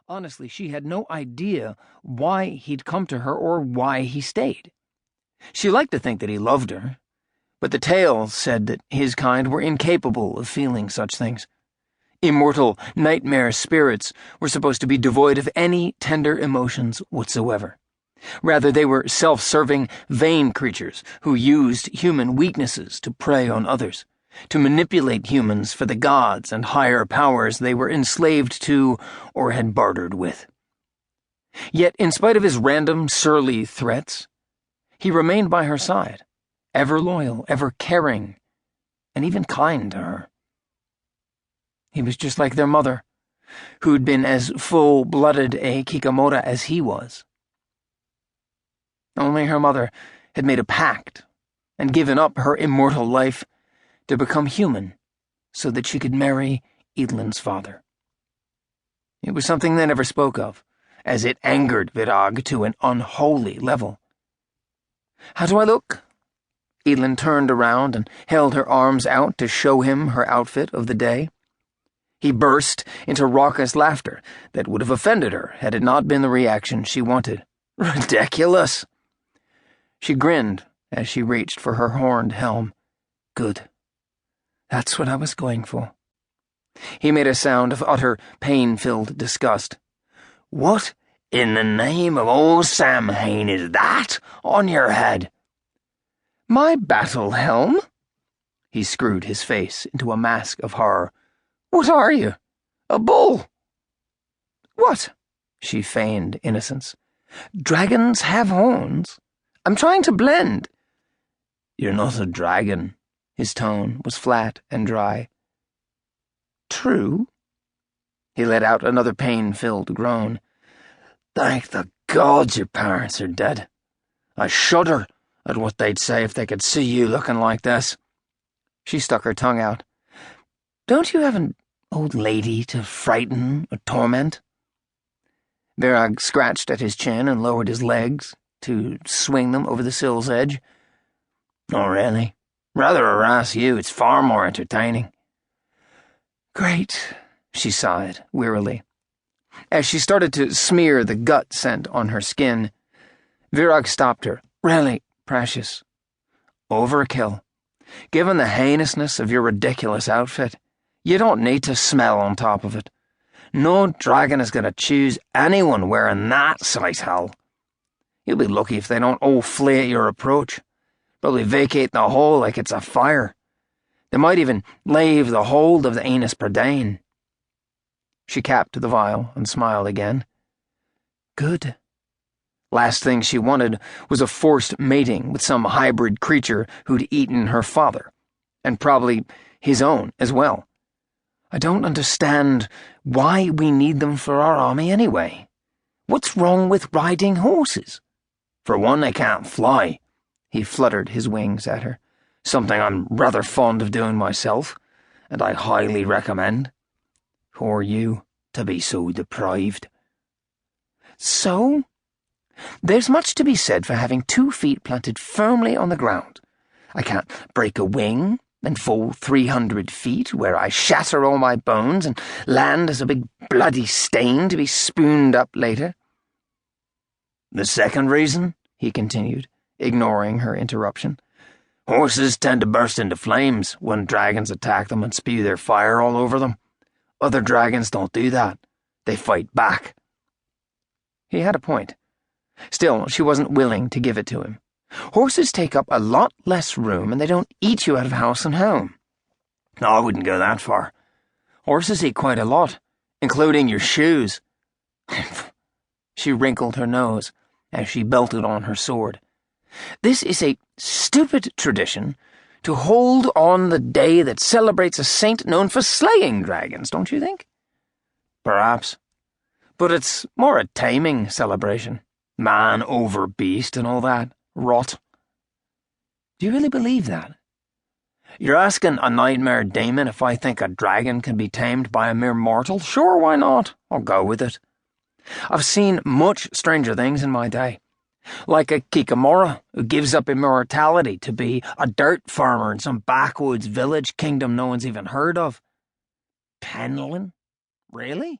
Honestly, she had no idea why he'd come to her or why he stayed. She liked to think that he loved her, but the tales said that his kind were incapable of feeling such things. Immortal nightmare spirits were supposed to be devoid of any tender emotions whatsoever. Rather, they were self-serving, vain creatures who used human weaknesses to prey on others, to manipulate humans for the gods and higher powers they were enslaved to or had bartered with. Yet, in spite of his random, surly threats, he remained by her side, ever loyal, ever caring, and even kind to her. He was just like their mother, who'd been as full-blooded a Kikamura as he was. Only her mother had made a pact and given up her immortal life to become human so that she could marry Eadlin's father. It was something they never spoke of, as it angered Virag to an unholy level. "How do I look?" Eadlin turned around and held her arms out to show him her outfit of the day. He burst into raucous laughter that would have offended her had it not been the reaction she wanted. "Ridiculous!" She grinned as she reached for her horned helm. "Good. That's what I was going for." He made a sound of utter, pain-filled disgust. "What in the name of old Samhain is that on your head?" "My battle helm?" He screwed his face into a mask of horror. "What are you? A bull?" "What?" She feigned innocence. "Dragons have horns. I'm trying to blend." "You're not a dragon." His tone was flat and dry. "True." He let out another pain-filled groan. "Thank the gods your parents are dead. I shudder at what they'd say if they could see you looking like this." She stuck her tongue out. "Don't you have an old lady to frighten or torment?" Virag scratched at his chin and lowered his legs to swing them over the sill's edge. "Not really. Rather harass you. It's far more entertaining." "Great," she sighed wearily. As she started to smear the gut scent on her skin, Virag stopped her. "Really, precious. Overkill. Given the heinousness of your ridiculous outfit, you don't need to smell on top of it. No dragon is going to choose anyone wearing that size hell. You'll be lucky if they don't all flee at your approach. Probably vacate the hole like it's a fire. They might even lave the hold of the Aenus Prydain." She capped the vial and smiled again. Good. Last thing she wanted was a forced mating with some hybrid creature who'd eaten her father, and probably his own as well. I don't understand why we need them for our army anyway. What's wrong with riding horses? For one, they can't fly. He fluttered his wings at her. Something I'm rather fond of doing myself, and I highly recommend. For you to be so deprived. So? There's much to be said for having 2 feet planted firmly on the ground. I can't break a wing and fall 300 feet, where I shatter all my bones and land as a big bloody stain to be spooned up later. The second reason, he continued, ignoring her interruption, horses tend to burst into flames when dragons attack them and spew their fire all over them. Other dragons don't do that. They fight back. He had a point. Still, she wasn't willing to give it to him. Horses take up a lot less room and they don't eat you out of house and home. No, I wouldn't go that far. Horses eat quite a lot, including your shoes. She wrinkled her nose as she belted on her sword. This is a stupid tradition to hold on the day that celebrates a saint known for slaying dragons, don't you think? Perhaps. But it's more a taming celebration. Man over beast and all that rot. Do you really believe that? You're asking a nightmare demon if I think a dragon can be tamed by a mere mortal? Sure, why not? I'll go with it. I've seen much stranger things in my day. Like a Kikamura who gives up immortality to be a dirt farmer in some backwoods village kingdom no one's even heard of. Penlin? Really?